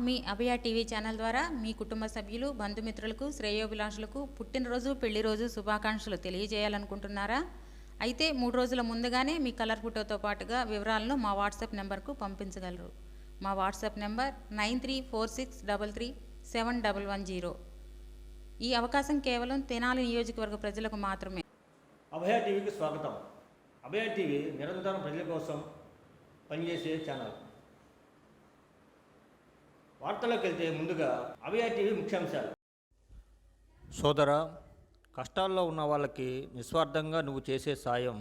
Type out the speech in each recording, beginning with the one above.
మీ అభయ TV channel ద్వారా మీ కుటుంబ సభ్యులు బంధుమిత్రులకు శ్రేయోభిలాషులకు పుట్టినరోజు పెళ్లిరోజు శుభాకాంక్షలు తెలియజేయాలనుకుంటున్నారా? అయితే 3 రోజుల ముందుగానే మీ కలర్ ఫోటోతో పాటుగా వివరాలను మా వాట్సాప్ నెంబర్కు పంపించగలరు. మా వాట్సాప్ నెంబర్ 9346337110. ఈ అవకాశం కేవలం తెనాలి నియోజకవర్గ ప్రజలకు మాత్రమే. అభయ టీవీకి స్వాగతం. అభయ టీవీ నిరంతరం ప్రజల కోసం పనిచేసే ఛానల్. వార్తలోకి వెళ్తే ముందుగా అభయ టీవీ ముఖ్యాంశాలు. సోదరా, కష్టాల్లో ఉన్న వాళ్ళకి నిస్వార్థంగా నువ్వు చేసే సాయం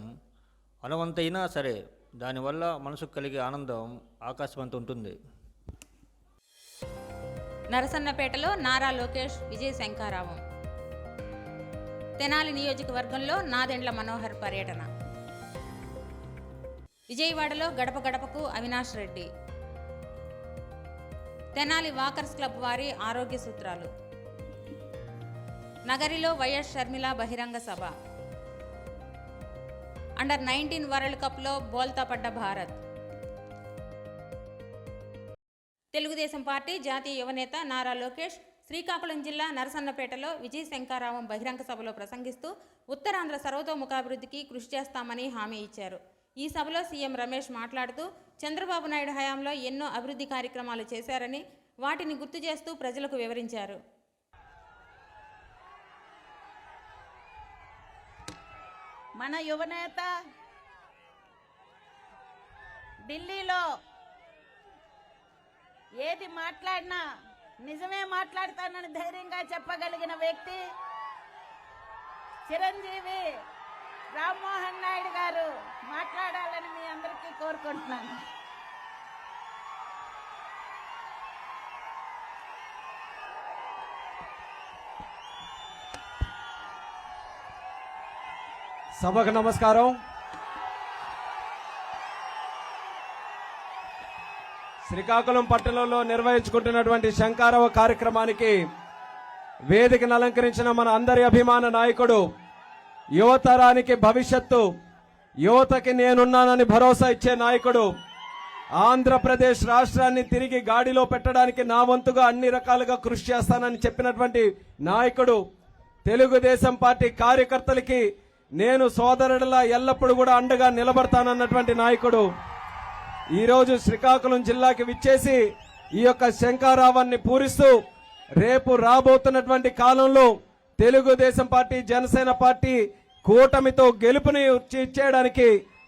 అనువంతైనా సరే దానివల్ల మనసుకు కలిగే ఆనందం ఆకాశమంత ఉంటుంది. నరసన్నపేటలో నారా లోకేష్ విజయ శంఖారావం. తెనాలి నియోజకవర్గంలో నాదెండ్ల మనోహర్ పర్యటన. విజయవాడలో గడప గడపకు అవినాష్ రెడ్డి. తెనాలి వాకర్స్ క్లబ్ వారి ఆరోగ్య సూత్రాలు. నగరిలో వైఎస్ షర్మిల బహిరంగ సభ. అండర్-19 వరల్డ్ కప్లో బోల్తా పడ్డ భారత్. తెలుగుదేశం పార్టీ జాతీయ యువనేత నారా లోకేష్ శ్రీకాకుళం జిల్లా నరసన్నపేటలో విజయ శంఖారావం బహిరంగ సభలో ప్రసంగిస్తూ ఉత్తరాంధ్ర సర్వతోముఖాభివృద్ధికి కృషి చేస్తామని హామీ ఇచ్చారు. ఈ సభలో సీఎం రమేష్ మాట్లాడుతూ చంద్రబాబు నాయుడు హయాంలో ఎన్నో అభివృద్ధి కార్యక్రమాలు చేశారని వాటిని గుర్తు చేస్తూ ప్రజలకు వివరించారు. మన యువనేత ఢిల్లీలో ఏది మాట్లాడినా నిజమే మాట్లాడతానని ధైర్యంగా చెప్పగలిగిన వ్యక్తి చిరంజీవి రామ్మోహన్ నాయుడు గారు మాట్లాడాలని మీ అందరికీ కోరుకుంటున్నాను. సభకు నమస్కారం. శ్రీకాకుళం పట్టణంలో నిర్వహించుకుంటున్నటువంటి శంఖారావ కార్యక్రమానికి వేదికను అలంకరించిన మన అందరి అభిమాన నాయకుడు, యువతరానికి భవిష్యత్తు, యువతకి నేనున్నానని భరోసా ఇచ్చే నాయకుడు, ఆంధ్రప్రదేశ్ రాష్ట్రాన్ని తిరిగి గాడిలో పెట్టడానికి నా వంతుగా అన్ని రకాలుగా కృషి చేస్తానని చెప్పినటువంటి నాయకుడు, తెలుగుదేశం పార్టీ కార్యకర్తలకి నేను సోదరుడిలా ఎల్లప్పుడూ కూడా అండగా నిలబడతానన్నటువంటి నాయకుడు ఈరోజు శ్రీకాకుళం జిల్లాకి విచ్చేసి ఈ యొక్క శంఖారావాన్ని పూరిస్తూ రేపు రాబోతున్నటువంటి కాలంలో తెలుగుదేశం పార్టీ, జనసేన పార్టీ కూటమితో గెలుపుని ఇచ్చేయడానికి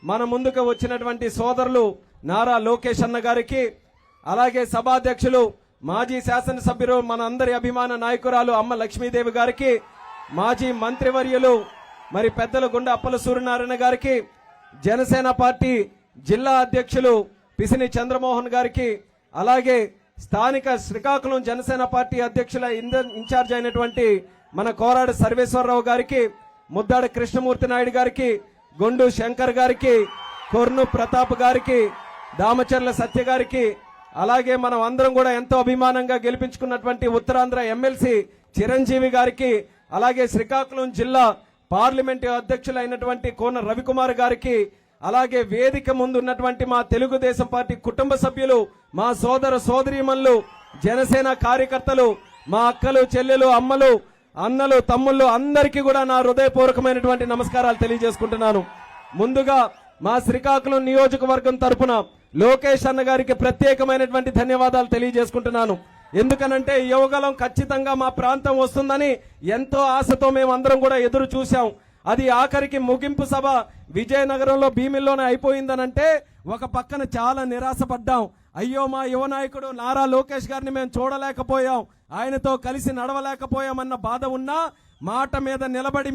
మన ముందుకు వచ్చినటువంటి సోదరులు నారా లోకేష్ అన్న గారికి, అలాగే సభాధ్యక్షులు మాజీ శాసనసభ్యులు మన అందరి అభిమాన నాయకురాలు అమ్మ లక్ష్మీదేవి గారికి, మాజీ మంత్రివర్యులు మరి పెద్దలు గుండె అప్పల సూర్యనారాయణ గారికి, జనసేన పార్టీ జిల్లా అధ్యక్షులు పిసిని చంద్రమోహన్ గారికి, అలాగే స్థానిక శ్రీకాకుళం జనసేన పార్టీ అధ్యక్షుల ఇన్ఛార్జ్ అయినటువంటి మన కోరాడు సర్వేశ్వరరావు గారికి, ముద్దాడ కృష్ణమూర్తి నాయుడు గారికి, గొండు శంకర్ గారికి, కొర్ను ప్రతాప్ గారికి, దామచర్ల సత్య గారికి, అలాగే మనం అందరం కూడా ఎంతో అభిమానంగా గెలిపించుకున్నటువంటి ఉత్తరాంధ్ర ఎమ్మెల్సీ చిరంజీవి గారికి, అలాగే శ్రీకాకుళం జిల్లా పార్లమెంటు అధ్యక్షులైనటువంటి కోన రవికుమార్ గారికి, అలాగే వేదిక ముందు ఉన్నటువంటి మా తెలుగుదేశం పార్టీ కుటుంబ సభ్యులు, మా సోదర సోదరీమణులు, జనసేన కార్యకర్తలు, మా అక్కలు, చెల్లెలు, అమ్మలు, అన్నలు, తమ్ముళ్ళు అందరికీ కూడా నా హృదయపూర్వకమైనటువంటి నమస్కారాలు తెలియజేసుకుంటున్నాను. ముందుగా మా శ్రీకాకుళం నియోజకవర్గం తరపున లోకేష్ అన్న గారికి ప్రత్యేకమైనటువంటి ధన్యవాదాలు తెలియజేసుకుంటున్నాను. ఎందుకనంటే యువగలం ఖచ్చితంగా మా ప్రాంతం వస్తుందని ఎంతో ఆశతో మేమందరం కూడా ఎదురు చూశాం. అది ఆఖరికి ముగింపు సభ విజయనగరంలో భీమిల్లోనే అయిపోయిందనంటే ఒక పక్కన చాలా నిరాశపడ్డాం. అయ్యో, మా యువ నాయకుడు నారా లోకేష్ గారిని మేము చూడలేకపోయాం, ఆయనతో కలిసి నడవలేకపోయామన్న బాధ ఉన్నా మాట మీద నిలబడి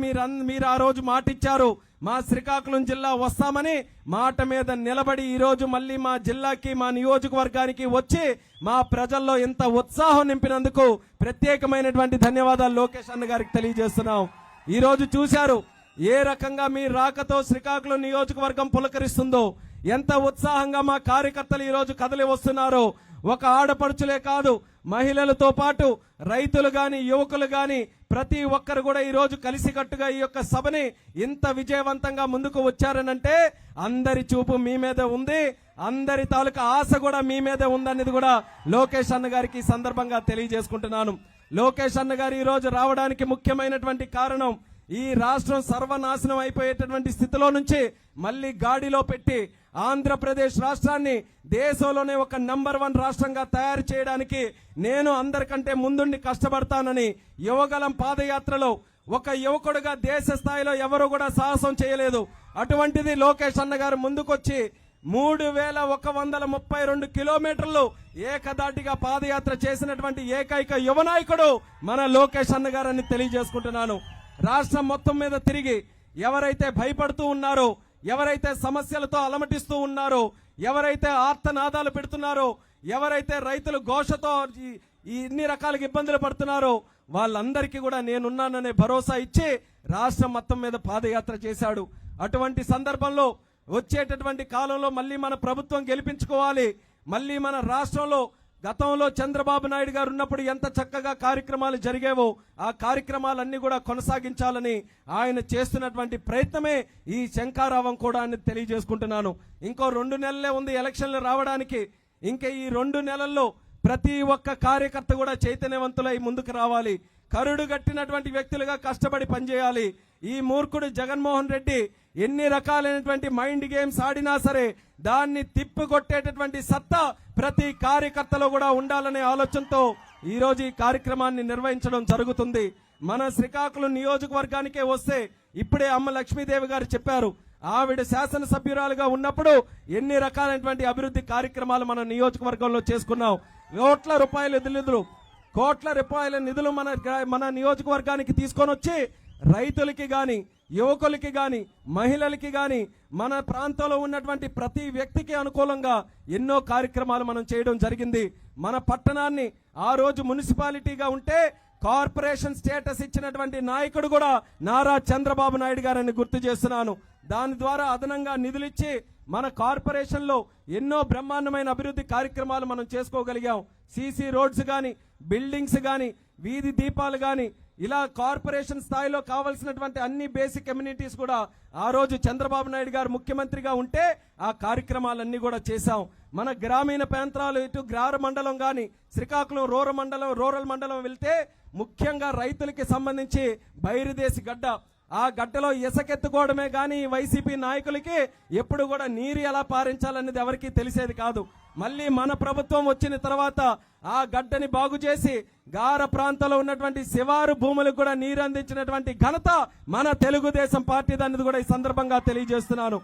మీరు ఆ రోజు మాటిచ్చారు మా శ్రీకాకుళం జిల్లా వస్తామని. మాట మీద నిలబడి ఈ రోజు మళ్ళీ మా జిల్లాకి, మా నియోజకవర్గానికి వచ్చి మా ప్రజల్లో ఇంత ఉత్సాహం నింపినందుకు ప్రత్యేకమైనటువంటి ధన్యవాదాలు లోకేష్ అన్న గారికి తెలియజేస్తున్నాం. ఈ రోజు చూశారు ఏ రకంగా మీ రాకతో శ్రీకాకుళం నియోజకవర్గం పులకరిస్తుందో, ఎంత ఉత్సాహంగా మా కార్యకర్తలు ఈ రోజు కదలి వస్తున్నారో. ఒక ఆడపడుచులే కాదు, మహిళలతో పాటు రైతులు గాని, యువకులు గాని, ప్రతి ఒక్కరు కూడా ఈరోజు కలిసికట్టుగా ఈ యొక్క సభని ఇంత విజయవంతంగా ముందుకు వచ్చారనంటే అందరి చూపు మీ మీద ఉంది, అందరి తాలూకా ఆశ కూడా మీ మీదే ఉందనేది కూడా లోకేష్ అన్న గారికి ఈ సందర్భంగా తెలియజేసుకుంటున్నాను. లోకేష్ అన్న గారు ఈ రోజు రావడానికి ముఖ్యమైనటువంటి కారణం ఈ రాష్ట్రం సర్వనాశనం అయిపోయేటటువంటి స్థితిలో నుంచి మళ్ళీ గాడిలో పెట్టి ఆంధ్రప్రదేశ్ రాష్ట్రాన్ని దేశంలోనే ఒక నంబర్ 1 రాష్ట్రంగా తయారు చేయడానికి నేను అందరికంటే ముందుండి కష్టపడతానని యువగలం పాదయాత్రలో ఒక యువకుడుగా దేశ స్థాయిలో ఎవరు కూడా సాహసం చేయలేదు. అటువంటిది లోకేష్ అన్న గారు ముందుకొచ్చి 3132 కిలోమీటర్లు ఏకదాటిగా పాదయాత్ర చేసినటువంటి ఏకైక యువ నాయకుడు మన లోకేష్ అన్న గారని తెలియజేసుకుంటున్నాను. రాష్ట్రం మొత్తం మీద తిరిగి ఎవరైతే భయపడుతూ ఉన్నారో, ఎవరైతే సమస్యలతో అలమటిస్తూ ఉన్నారో, ఎవరైతే ఆర్తనాదాలు పెడుతున్నారో, ఎవరైతే రైతులు ఘోషతో ఇన్ని రకాలుగా ఇబ్బందులు పడుతున్నారో వాళ్ళందరికీ కూడా నేనున్నాననే భరోసా ఇచ్చి రాష్ట్రం మొత్తం మీద పాదయాత్ర చేశాడు. అటువంటి సందర్భంలో వచ్చేటటువంటి కాలంలో మళ్ళీ మన ప్రభుత్వం గెలిపించుకోవాలి. మళ్ళీ మన రాష్ట్రంలో గతంలో చంద్రబాబు నాయుడు గారు ఉన్నప్పుడు ఎంత చక్కగా కార్యక్రమాలు జరిగేవో ఆ కార్యక్రమాలన్నీ కూడా కొనసాగించాలని ఆయన చేస్తున్నటువంటి ప్రయత్నమే ఈ శంఖారావం కూడా అని తెలియజేసుకుంటున్నాను. ఇంకో 2 నెలలే ఉంది ఎలక్షన్లు రావడానికి. ఇంకా ఈ 2 నెలల్లో ప్రతి ఒక్క కార్యకర్త కూడా చైతన్యవంతులై ముందుకు రావాలి. కరుడు గట్టినటువంటి వ్యక్తులుగా కష్టపడి పనిచేయాలి. ఈ మూర్ఖుడు జగన్మోహన్ రెడ్డి ఎన్ని రకాలైనటువంటి మైండ్ గేమ్స్ ఆడినా సరే దాన్ని తిప్పికొట్టేటటువంటి సత్తా ప్రతి కార్యకర్తలో కూడా ఉండాలనే ఆలోచనతో ఈరోజు ఈ కార్యక్రమాన్ని నిర్వహించడం జరుగుతుంది. మన శ్రీకాకుళం నియోజకవర్గానికే వస్తే ఇప్పుడే అమ్మ లక్ష్మీదేవి గారు చెప్పారు, ఆవిడ శాసనసభ్యురాలుగా ఉన్నప్పుడు ఎన్ని రకాలైనటువంటి అభివృద్ధి కార్యక్రమాలు మన నియోజకవర్గంలో చేసుకున్నాం. కోట్ల రూపాయల నిధులు మన నియోజకవర్గానికి తీసుకొని వచ్చి రైతులకి గాని, యువకులకి గాని, మహిళలకి గాని, మన ప్రాంతంలో ఉన్నటువంటి ప్రతి వ్యక్తికి అనుకూలంగా ఎన్నో కార్యక్రమాలు మనం చేయడం జరిగింది. మన పట్టణాన్ని ఆ రోజు మున్సిపాలిటీగా ఉంటే కార్పొరేషన్ స్టేటస్ ఇచ్చినటువంటి నాయకుడు కూడా నారా చంద్రబాబు నాయుడు గారని గుర్తు చేస్తున్నాను. దాని ద్వారా అదనంగా నిధులిచ్చి మన కార్పొరేషన్ లో ఎన్నో బ్రహ్మాండమైన అభివృద్ధి కార్యక్రమాలు మనం చేసుకోగలిగాం. సీసీ రోడ్స్ గాని, బిల్డింగ్స్ గాని, వీధి దీపాలు గాని, ఇలా కార్పొరేషన్ స్థాయిలో కావాల్సినటువంటి అన్ని బేసిక్ కమ్యూనిటీస్ కూడా ఆ రోజు చంద్రబాబు నాయుడు గారు ముఖ్యమంత్రిగా ఉంటే ఆ కార్యక్రమాలన్నీ కూడా చేశాం. మన గ్రామీణ ప్రాంతాలు ఇటు గ్రార మండలం గాని, శ్రీకాకుళం రూరల్ మండలం వెళ్తే ముఖ్యంగా రైతులకి సంబంధించి బైరుదేశి గడ్డ, ఆ గడ్డలో ఇసకెత్తుకోవడమే గాని వైసీపీ నాయకులకి ఎప్పుడు కూడా నీరు ఎలా పారించాలనేది ఎవరికీ తెలిసేది కాదు. మళ్ళీ మన ప్రభుత్వం వచ్చిన తర్వాత ఆ గడ్డని బాగు చేసి గార ప్రాంతంలో ఉన్నటువంటి శివారు భూములకు కూడా నీరు అందించినటువంటి ఘనత మన తెలుగుదేశం పార్టీ అనేది కూడా ఈ సందర్భంగా తెలియజేస్తున్నాను.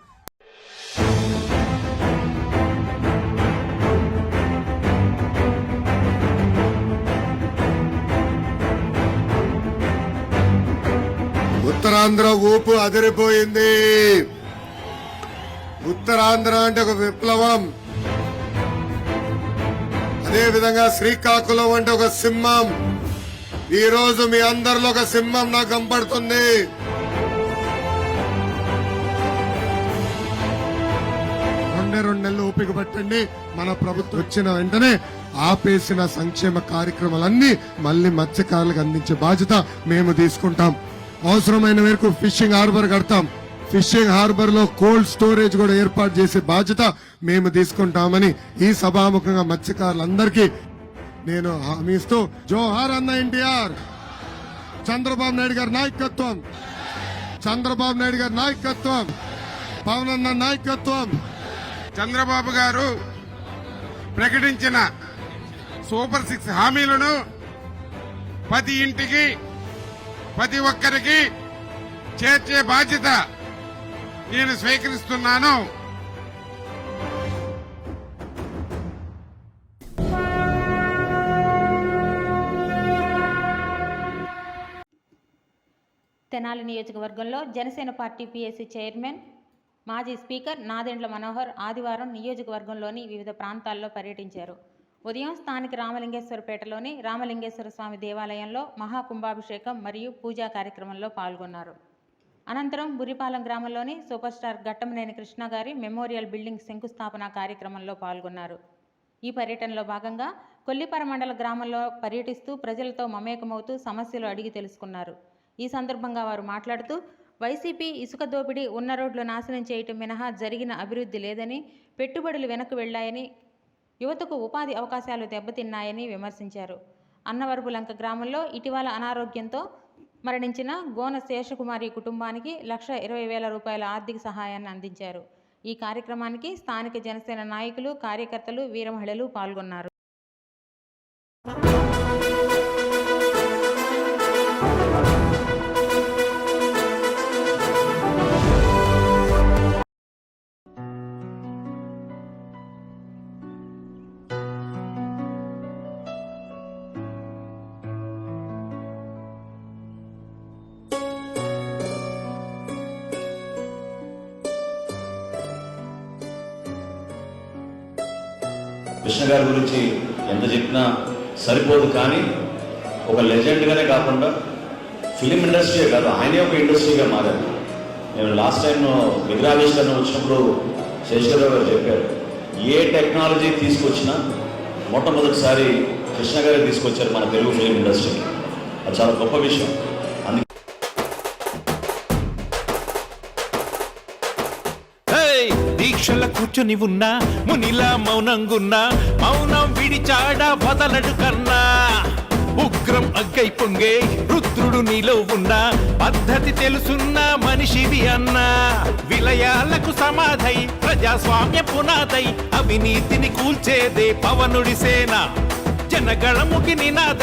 ఉత్తరాంధ్ర ఊపు అదిరిపోయింది. ఉత్తరాంధ్ర అంటే ఒక విప్లవం. అదే విధంగా శ్రీకాకుళం అంటే ఒక సింహం. ఈ రోజు మీ అందరిలో ఒక సింహం నాకు కనపడుతుంది. రెండు నెలలు ఓపిక పట్టండి. మన ప్రభుత్వం వచ్చిన వెంటనే ఆపేసిన సంక్షేమ కార్యక్రమాలన్నీ మళ్లీ మత్స్యకారులకు అందించే బాధ్యత మేము తీసుకుంటాం. అవసరమైన మేరకు ఫిషింగ్ హార్బర్ కడతాం. ఫిషింగ్ హార్బర్ లో కోల్డ్ స్టోరేజ్ కూడా ఏర్పాటు చేసే బాధ్యత మేము తీసుకుంటామని ఈ సభాముఖంగా మత్స్యకారులందరికీ నేను హామీ ఇస్తూ, జోహార్ అన్న ఎన్టీఆర్, చంద్రబాబు నాయుడు గారి నాయకత్వం, చంద్రబాబు నాయుడు గారి నాయకత్వం, పవన్ అన్న నాయకత్వం. చంద్రబాబు గారు ప్రకటించిన సూపర్ 6 హామీలను ప్రతి ఇంటికి, ప్రతి ఒక్కరికి చేర్చే బాధ్యత నేను స్వీకరిస్తున్నాను. తెనాలి నియోజకవర్గంలో జనసేన పార్టీ పీఎస్సీ చైర్మన్, మాజీ స్పీకర్ నాదెండ్ల మనోహర్ ఆదివారం నియోజకవర్గంలోని వివిధ ప్రాంతాల్లో పర్యటించారు. ఉదయం స్థానిక రామలింగేశ్వరపేటలోని రామలింగేశ్వర స్వామి దేవాలయంలో మహాకుంభాభిషేకం మరియు పూజా కార్యక్రమంలో పాల్గొన్నారు. అనంతరం బురిపాలెం గ్రామంలోని సూపర్ స్టార్ ఘట్టమనేని కృష్ణ గారి మెమోరియల్ బిల్డింగ్ శంకుస్థాపన కార్యక్రమంలో పాల్గొన్నారు. ఈ పర్యటనలో భాగంగా కొల్లిపర మండల గ్రామంలో పర్యటిస్తూ ప్రజలతో మమేకమవుతూ సమస్యలు అడిగి తెలుసుకున్నారు. ఈ సందర్భంగా వారు మాట్లాడుతూ వైసీపీ ఇసుక దోపిడీ, ఉన్న రోడ్లు నాశనం చేయటం మినహా జరిగిన అభివృద్ధి లేదని, పెట్టుబడులు వెనక్కు వెళ్లాయని, యువతకు ఉపాధి అవకాశాలు దెబ్బతిన్నాయని విమర్శించారు. అన్నవరపులంక గ్రామంలో ఇటీవల అనారోగ్యంతో మరణించిన గోన శేషకుమారి కుటుంబానికి 1,20,000 రూపాయల ఆర్థిక సహాయాన్ని అందించారు. ఈ కార్యక్రమానికి స్థానిక జనసేన నాయకులు, కార్యకర్తలు, వీర మహిళలు పాల్గొన్నారు. కృష్ణ గారి గురించి ఎంత చెప్పినా సరిపోదు. కానీ ఒక లెజెండ్గానే కాకుండా ఫిలిం ఇండస్ట్రీయే కాదు, ఆయనే ఒక ఇండస్ట్రీగా మారారు. నేను లాస్ట్ టైం విగ్రహావిష్కరణ వచ్చినప్పుడు శేషగిరిరావు గారు చెప్పారు, ఏ టెక్నాలజీ తీసుకొచ్చినా మొట్టమొదటిసారి కృష్ణ గారే తీసుకొచ్చారు మన తెలుగు ఫిలిం ఇండస్ట్రీకి. అది చాలా గొప్ప విషయం. దీక్షల కూర్చొని ఉన్నా మునిలా మౌనంగున్నా, మౌనం విడిచాడా వదలడు కన్నా. ఉగ్రం అగ్గై పొంగే రుద్రుడు నీలో ఉన్నా, పద్ధతి తెలుసున్న మనిషివి అన్నా. విలయాలకు సమాధై ప్రజాస్వామ్య పునాదై, అవినీతిని కూల్చేదే పవనుడి సేన, జనగళముకి నినాద.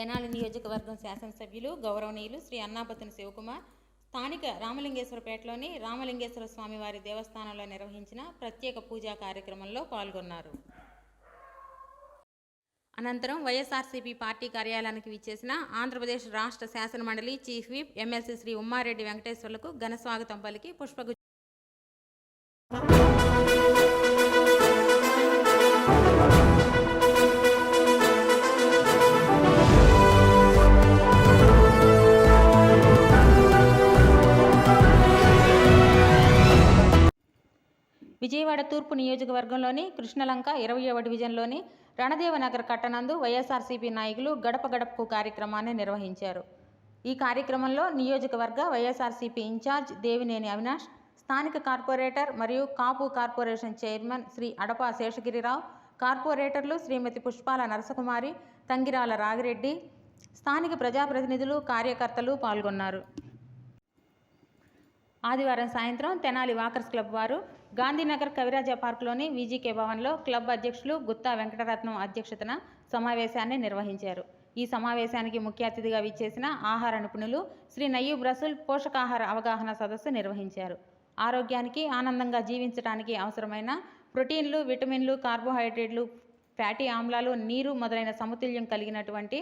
తెనాలి నియోజకవర్గం శాసనసభ్యులు గౌరవనీయులు శ్రీ అన్నాపతిని శివకుమార్ స్థానిక రామలింగేశ్వరపేటలోని రామలింగేశ్వర స్వామివారి దేవస్థానంలో నిర్వహించిన ప్రత్యేక పూజా కార్యక్రమంలో పాల్గొన్నారు. అనంతరం వైఎస్ఆర్సీపీ పార్టీ కార్యాలయానికి విచ్చేసిన ఆంధ్రప్రదేశ్ రాష్ట్ర శాసనమండలి chief whip MLC Shri Ummareddy వెంకటేశ్వర్లకు ఘన స్వాగతం పలికి పుష్పగుచ్చ విజయవాడ తూర్పు నియోజకవర్గంలోని కృష్ణలంక 20వ డివిజన్లోని రణదేవనగర్ కట్టనందు వైఎస్ఆర్సీపీ నాయకులు గడప గడపకు కార్యక్రమాన్ని నిర్వహించారు. ఈ కార్యక్రమంలో నియోజకవర్గ వైఎస్ఆర్సీపీ ఇన్ఛార్జ్ దేవినేని అవినాష్, స్థానిక కార్పొరేటర్ మరియు కాపు కార్పొరేషన్ చైర్మన్ శ్రీ అడప శేషగిరిరావు, కార్పొరేటర్లు శ్రీమతి పుష్పాల నరసకుమారి, తంగిరాల రాగిరెడ్డి, స్థానిక ప్రజాప్రతినిధులు, కార్యకర్తలు పాల్గొన్నారు. ఆదివారం సాయంత్రం తెనాలి వాకర్స్ క్లబ్ వారు గాంధీనగర్ కవిరాజా పార్కులోని విజీకే భవన్లో క్లబ్ అధ్యక్షులు గుత్తా వెంకటరత్నం అధ్యక్షతన సమావేశాన్ని నిర్వహించారు. ఈ సమావేశానికి ముఖ్య అతిథిగా విచ్చేసిన ఆహార నిపుణులు శ్రీ నయ్యూబ్ రసూల్ పోషకాహార అవగాహన సదస్సు నిర్వహించారు. ఆరోగ్యానికి, ఆనందంగా జీవించడానికి అవసరమైన ప్రోటీన్లు, విటమిన్లు, కార్బోహైడ్రేట్లు, ఫ్యాటీ ఆమ్లాలు, నీరు మొదలైన సమతుల్యం కలిగినటువంటి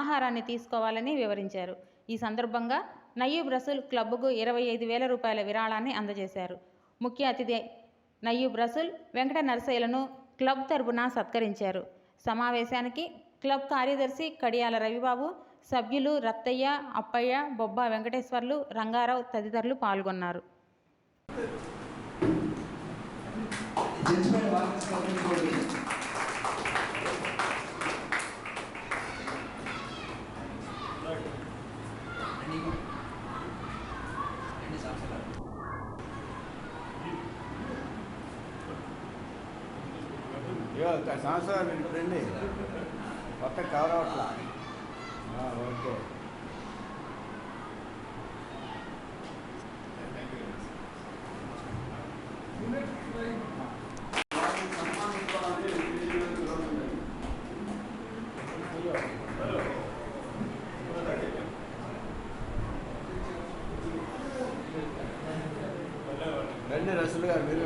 ఆహారాన్ని తీసుకోవాలని వివరించారు. ఈ సందర్భంగా నయ్యూబ్ రసూల్ క్లబ్కు 25,000 రూపాయల విరాళాన్ని అందజేశారు. ముఖ్య అతిథి నయ్యూబ్ రసూల్ వెంకట నరసయ్యలను క్లబ్ తరపున సత్కరించారు. సమావేశానికి క్లబ్ కార్యదర్శి కడియాల రవిబాబు, సభ్యులు రత్తయ్య, అప్పయ్య, బొబ్బా వెంకటేశ్వర్లు, రంగారావు తదితరులు పాల్గొన్నారు. సంవత్సరాలు రండి, కొత్త కవర్ అవట్లా. ఓకే, రండి రసూల్ గారు, మీరు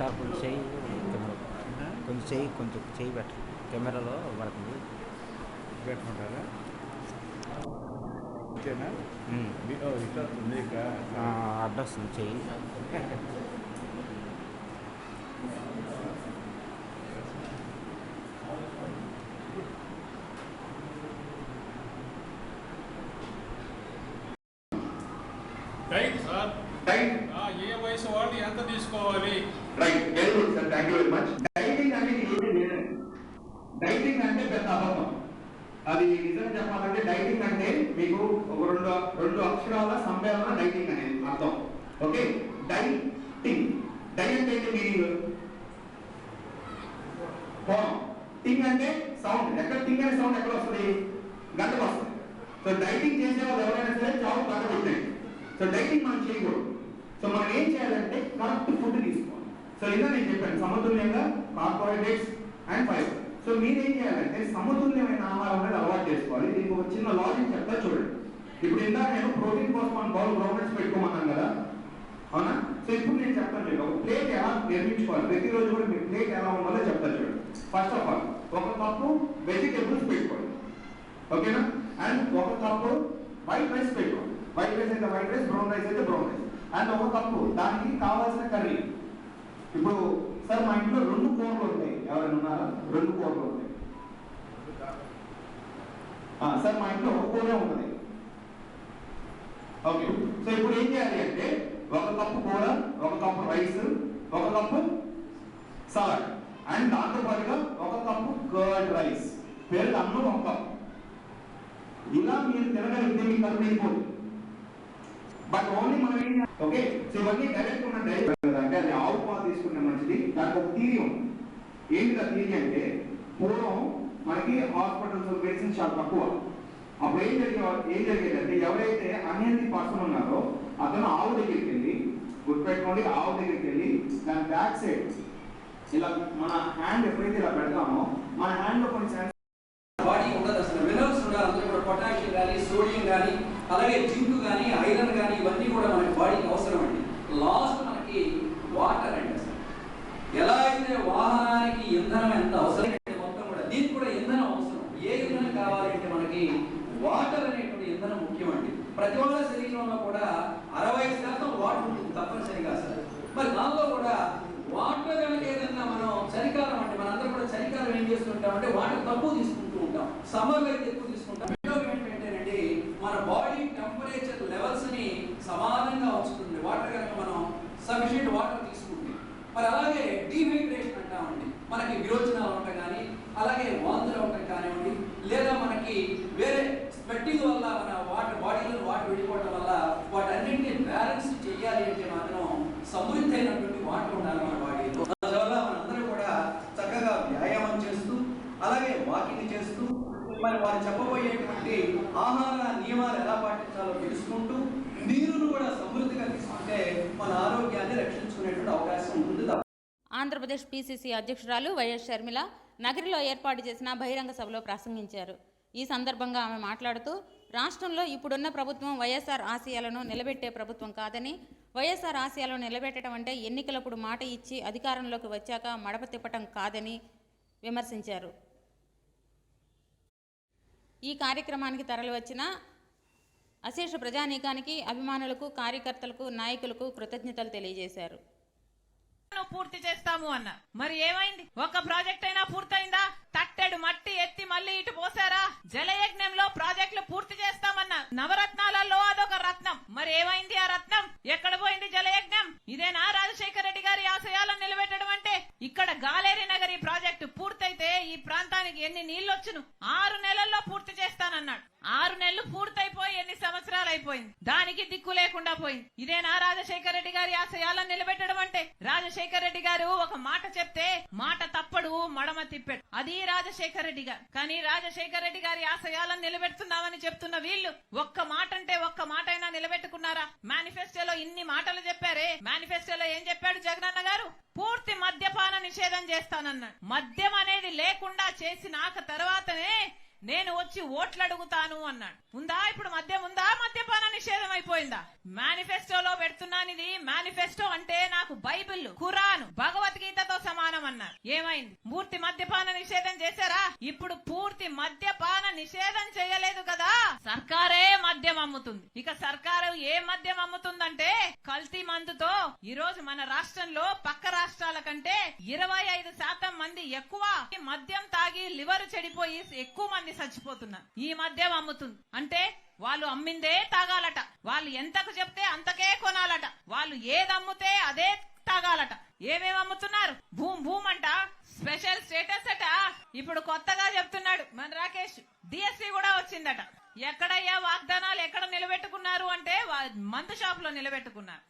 సార్ కొంచెం చేయి పెట్ట కెమెరాలో పడుతుంది, పెట్టుకుంటారా? ఓకేనా? అడ్డొస్తుంది చెయ్యి. ఏ వయసు వాళ్ళు ఎంత తీసుకోవాలి? Right, very good sir, thank you very much. Dieting అంటే పెద్ద అబద్ధం. అది నిజం చెప్పాలంటే డైటింగ్ అంటే మీకు ఒక రెండు అక్షరాల సమ్మేళన డైటింగ్ అనేది అర్థం. Okay, dieting. డై అంటే ఏంటి మీనింగ్? కోణం. టింగ్ అంటే సౌండ్. ఎక్కడ టింగ్ అనే సౌండ్ ఎక్కడ వస్తుంది? గంటకు వస్తుంది. సో డైటింగ్ చేసే వాళ్ళు ఎవరైనా సరే చావు గంట కొట్టాయి. సో డైటింగ్ మనం చేయకూడదు. సో మనం ఏం చేయాలంటే కరెక్ట్ ఫుడ్ తీసుకోవాలి. సో ఇలా నేను చెప్పాను, సమతుల్యంగా కార్బోహైడ్రేట్స్ అండ్ ఫైబర్. సో మీరేం చేయాలంటే సమతుల్యమైన ఆహారం అనేది అలవాటు చేసుకోవాలి. దీనికి ఒక చిన్న లాజిక్ చెప్తా చూడండి. ఇప్పుడు ఇందాక నేను ప్రోటీన్ కోసం మన బౌల్ గ్రౌండ్నట్స్ పెట్టుకోమన్నాను కదా, అవునా? సో ఇప్పుడు నేను చెప్తాను చూడండి, ఒక ప్లేట్ ఎలా నిర్మించుకోవాలి. ప్రతిరోజు కూడా మీ ప్లేట్ ఎలా ఉండాలో చెప్తాను చూడండి. ఫస్ట్ ఆఫ్ ఆల్ ఒక కప్పు వెజిటేబుల్స్ పెట్టుకోండి, ఓకేనా? అండ్ ఒక కప్పు వైట్ రైస్ పెట్టుకోండి. వైట్ రైస్ అయితే వైట్ రైస్, బ్రౌన్ రైస్ అయితే బ్రౌన్ రైస్. అండ్ ఒక కప్పు దానికి కావాల్సిన కర్రీ. ఇప్పుడు సార్ మా ఇంట్లో 2 కూరలు ఉంటాయి, ఎవరైనా ఉన్నారా? 2 కూరలు ఉంటాయి సార్, మా ఇంట్లో ఒక కూరే ఉంటుంది. ఓకే, సో ఇప్పుడు ఏం చేయాలి అంటే ఒక కప్పు కూర, ఒక కప్పు రైస్, ఒక కప్పు సలాడ్, అండ్ దాంతో పాటుగా ఒక కప్పు కర్డ్ రైస్, పెరుగు అన్నం ఒక కప్పు. ఇలా మీరు తినగలిగితే మీ కడుపు నిండిపోతుంది. బట్ ఓన్లీ మనం ఏం చేయాలి? ఓకే, సో ఇవన్నీ డైరెక్ట్ ఉన్న డైట్ అంటే అది ఆవు పాలు తీసుకునే మంచిది. దానికి ఒక థియరీ ఉంది. ఏంటి ఆ థియరీ అంటే, పూర్వం మనకి హాస్పిటల్స్ మెడిసిన్స్ చాలా తక్కువ. అప్పుడు ఏం జరిగేదంటే ఎవరైతే అన్హెల్తీ పర్సన్ ఉన్నారో అతను ఆవు దగ్గరికి వెళ్ళి, గుర్తుపెట్టుకోండి, ఆవు దగ్గరికి వెళ్ళి దాని బ్యాక్ సైడ్ ఇలా మన హ్యాండ్ ఎప్పుడైతే ఇలా పెడతామో మన హ్యాండ్ లో కొన్ని బాడీ ఉండదు, అసలు మినరల్స్ ఉండాలి. అందులో కూడా పొటాషియం కానీ, సోడియం కానీ, అలాగే జింక్ కానీ, ఐరన్ కానీ, ఇవన్నీ కూడా మనకి బాడీకి అవసరం అండి. లాస్ట్ మనకి వాటర్ అండి. అసలు ఎలా అయితే వాహనానికి ఇంధనం ఎంత అవసరం మొత్తం కూడా దీనికి కూడా ఇంధనం అవసరం. ఏ ఇంధనం కావాలంటే మనకి వాటర్ అనేటువంటి ఇంధనం ముఖ్యమండి. ప్రతి ఒక్క శరీరంలో కూడా 60% వాటర్ ఉంటుంది తప్పనిసరిగా సార్. మరి దానిలో కూడా వాటర్ కనుక ఏదన్నా మనం చలికాలం అంటే మనందరం కూడా చలికాలం ఏం చేస్తుంటాం అంటే వాటర్ తక్కువ తీసుకుంటూ ఉంటాం, సమ్మర్ అయితే ఎక్కువ తీసుకుంటాం. ఏంటంటేనండి మన బాడీ టెంపరేచర్ లెవెల్స్ ని సమానంగా ఉంచుతుంది వాటర్ కనుక మనం సఫిషియెంట్ వాటర్ తీసుకుంటే. మరి అలాగే డీహైడ్రేషన్ అంటామండి, మనకి విరోచనాలు ఉండటం కానీ, అలాగే వాంతులు ఉండటం కానివ్వండి, లేదా మనకి వేరే స్వెట్టింగ్ వల్ల మన వాటర్ బాడీలో వాటర్ విడిపోవడం వల్ల వాటన్నింటినీ బ్యాలెన్స్ చేయాలి అంటే మాత్రం సమృద్ధి అయినటువంటి వాటర్ ఉండాలి మన బాడీలో. అందువల్ల మనందరూ కూడా చక్కగా వ్యాయామం చేస్తూ అలాగే వాకింగ్ చేస్తూ మరి వారు చెప్పబోయేటువంటి ఆహార నియమాలు ఎలా పాటించాలో తెలుసుకుంటూ నీరును కూడా సమృద్ధిగా తీసుకుంటే మన ఆరోగ్యాన్ని రక్షించుకునేటువంటి అవకాశం ఉంటుంది. ఆంధ్రప్రదేశ్ పిసిసి అధ్యక్షురాలు వైఎస్ షర్మిల నగరిలో ఏర్పాటు చేసిన బహిరంగ సభలో ప్రసంగించారు. ఈ సందర్భంగా ఆమె మాట్లాడుతూ రాష్ట్రంలో ఇప్పుడున్న ప్రభుత్వం వైఎస్ఆర్ ఆశయాలను నిలబెట్టే ప్రభుత్వం కాదని, వైఎస్ఆర్ ఆశయాలను నిలబెట్టడం అంటే ఎన్నికలప్పుడు మాట ఇచ్చి అధికారంలోకి వచ్చాక మడప తిప్పటం కాదని విమర్శించారు. ఈ కార్యక్రమానికి తరలివచ్చిన అశేష ప్రజానీకానికి, అభిమానులకు, కార్యకర్తలకు, నాయకులకు కృతజ్ఞతలు తెలియజేశారు. పూర్తి చేస్తాము అన్న, మరి ఏమైంది? ఒక్క ప్రాజెక్ట్ అయినా పూర్తయిందా? తట్టెడు మట్టి ఎత్తి మళ్ళీ ఇటు పోసారా? జలయజ్ఞంలో ప్రాజెక్టులు పూర్తి చేస్తామన్న, నవరత్నాలలో అదొక రత్నం. మరి ఏమైంది ఆ రత్నం? ఎక్కడ పోయింది జలయజ్ఞం? ఇదేనా రాజశేఖర రెడ్డి గారి ఆశయాలను నిలబెట్టడం అంటే? ఇక్కడ గాలేరి నగరి ప్రాజెక్టు పూర్తయితే ఈ ప్రాంతానికి ఎన్ని నీళ్లు వచ్చును? 6 నెలల్లో పూర్తి చేస్తానన్నాడు. 6 నెలలు పూర్తయిపోయి ఎన్ని సంవత్సరాలు అయిపోయింది? దానికి దిక్కు లేకుండా పోయింది. ఇదేనా రాజశేఖర రెడ్డి గారి ఆశయాలను నిలబెట్టడం అంటే? రాజశేఖర రెడ్డి గారు ఒక మాట చెప్తే మాట తప్పడు, మడమ తిప్పాడు. అది రాజశేఖర రెడ్డి గారు. కానీ రాజశేఖర రెడ్డి గారి ఆశయాలను నిలబెడుతున్నామని చెప్తున్న వీళ్ళు ఒక్క మాట అంటే ఒక్క మాట అయినా నిలబెట్టుకున్నారా? మేనిఫెస్టోలో ఇన్ని మాటలు చెప్పారే, మేనిఫెస్టోలో ఏం చెప్పాడు జగనన్న గారు? పూర్తి మద్యపాన నిషేధం చేస్తానన్నాడు. మద్యం అనేది లేకుండా చేసినాక తర్వాతనే నేను వచ్చి ఓట్లు అడుగుతాను అన్నాడు. ఉందా ఇప్పుడు మద్యం ఉందా? మద్యపాన నిషేధం అయిపోయిందా? మేనిఫెస్టోలో పెడుతున్నానిది. మేనిఫెస్టో అంటే నాకు బైబిల్, ఖురాన్, భగవద్గీతతో సమానం అన్నారు. ఏమైంది? పూర్తి మద్యపాన నిషేధం చేశారా? ఇప్పుడు పూర్తి మద్యపాన నిషేధం చేయలేదు కదా, సర్కారే మద్యం అమ్ముతుంది. ఇక సర్కారు ఏ మద్యం అమ్ముతుందంటే కల్తీ మందుతో. ఈ రోజు మన రాష్ట్రంలో పక్క రాష్ట్రాల కంటే 25% మంది ఎక్కువ మద్యం తాగి లివర్ చెడిపోయి ఎక్కువ మంది చచ్చిపోతున్నారు. ఈ మద్యం అమ్ముతుంది అంటే వాళ్ళు అమ్మిందే తాగాలట, వాళ్ళు ఎంతకు చెప్తే అంతకే కొనాలట, వాళ్ళు ఏది అమ్ముతే అదే తాగాలట. ఏమేమి అమ్ముతున్నారు? భూమ్ అంట, స్పెషల్ స్టేటస్ అట ఇప్పుడు కొత్తగా చెప్తున్నాడు మన రాకేష్. డిఎస్సి కూడా వచ్చిందట. ఎక్కడయ్యా వాగ్దానాలు ఎక్కడ నిలబెట్టుకున్నారు అంటే మందు షాప్ లో నిలబెట్టుకున్నారు.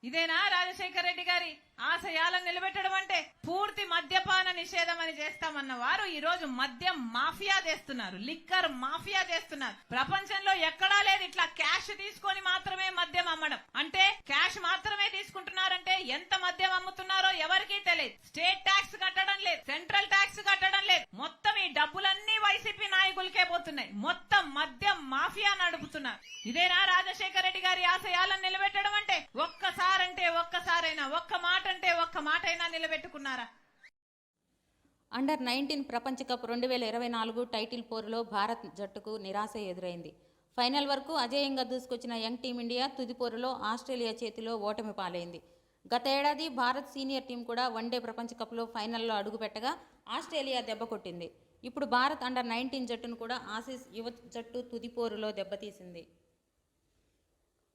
ఇదేనా రాజశేఖర రెడ్డి గారి ఆశయాలను నిలబెట్టడం అంటే? పూర్తి మద్యపాన నిషేధం అని చేస్తామన్న వారు ఈ రోజు మద్యం మాఫియా చేస్తున్నారు, లిక్కర్ మాఫియా చేస్తున్నారు. ప్రపంచంలో ఎక్కడా లేదు ఇట్లా క్యాష్ తీసుకొని మాత్రమే మద్యం అమ్మడం. అంటే క్యాష్ మాత్రమే తీసుకుంటున్నారంటే ఎంత మద్యం అమ్ముతున్నారో ఎవరికీ తెలియదు. స్టేట్ ట్యాక్స్ కట్టడం లేదు, సెంట్రల్ ట్యాక్స్ కట్టడం లేదు. మొత్తం ఈ డబ్బులన్నీ వైసీపీ నాయకులకే పోతున్నాయి. మొత్తం మద్యం మాఫియా నడుపుతున్నారు. ఇదేనా రాజశేఖర రెడ్డి గారి ఆశయాలను నిలబెట్టడం అంటే? ఒక్కసారైనా ఒక్క మాట అంటే ఒక్క మాట అయినా నిలబెట్టుకున్నారా? అండర్ 19 ప్రపంచ కప్ 2024 టైటిల్ పోరులో భారత్ జట్టుకు నిరాశ ఎదురైంది. ఫైనల్ వరకు అజేయంగా దూసుకొచ్చిన యంగ్ టీమిండియా తుది పోరులో ఆస్ట్రేలియా చేతిలో ఓటమి పాలైంది. గత ఏడాది భారత్ సీనియర్ టీం కూడా వన్డే ప్రపంచ కప్లో ఫైనల్లో అడుగుపెట్టగా ఆస్ట్రేలియా దెబ్బ కొట్టింది. ఇప్పుడు భారత్ అండర్ 19 జట్టును కూడా ఆసీస్ యువ జట్టు తుది పోరులో దెబ్బతీసింది.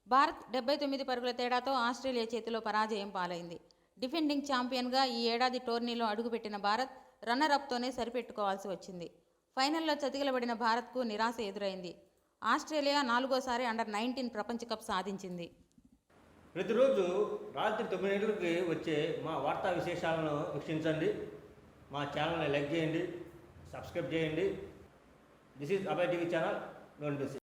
భారత్ 79 పరుగుల తేడాతో ఆస్ట్రేలియా చేతిలో పరాజయం పాలైంది. డిఫెండింగ్ ఛాంపియన్గా ఈ ఏడాది టోర్నీలో అడుగుపెట్టిన భారత్ రన్నర్-అప్తోనే సరిపెట్టుకోవాల్సి వచ్చింది. ఫైనల్లో చతికిలబడిన భారత్కు నిరాశ ఎదురైంది. ఆస్ట్రేలియా 4వసారి అండర్ 19 ప్రపంచ కప్ సాధించింది. ప్రతిరోజు రాత్రి 9 గంటలకి వచ్చే మా వార్తా విశేషాలను వీక్షించండి. మా ఛానల్ని లైక్ చేయండి, సబ్స్క్రైబ్ చేయండి. This is Abhay TV channel. Don't miss it.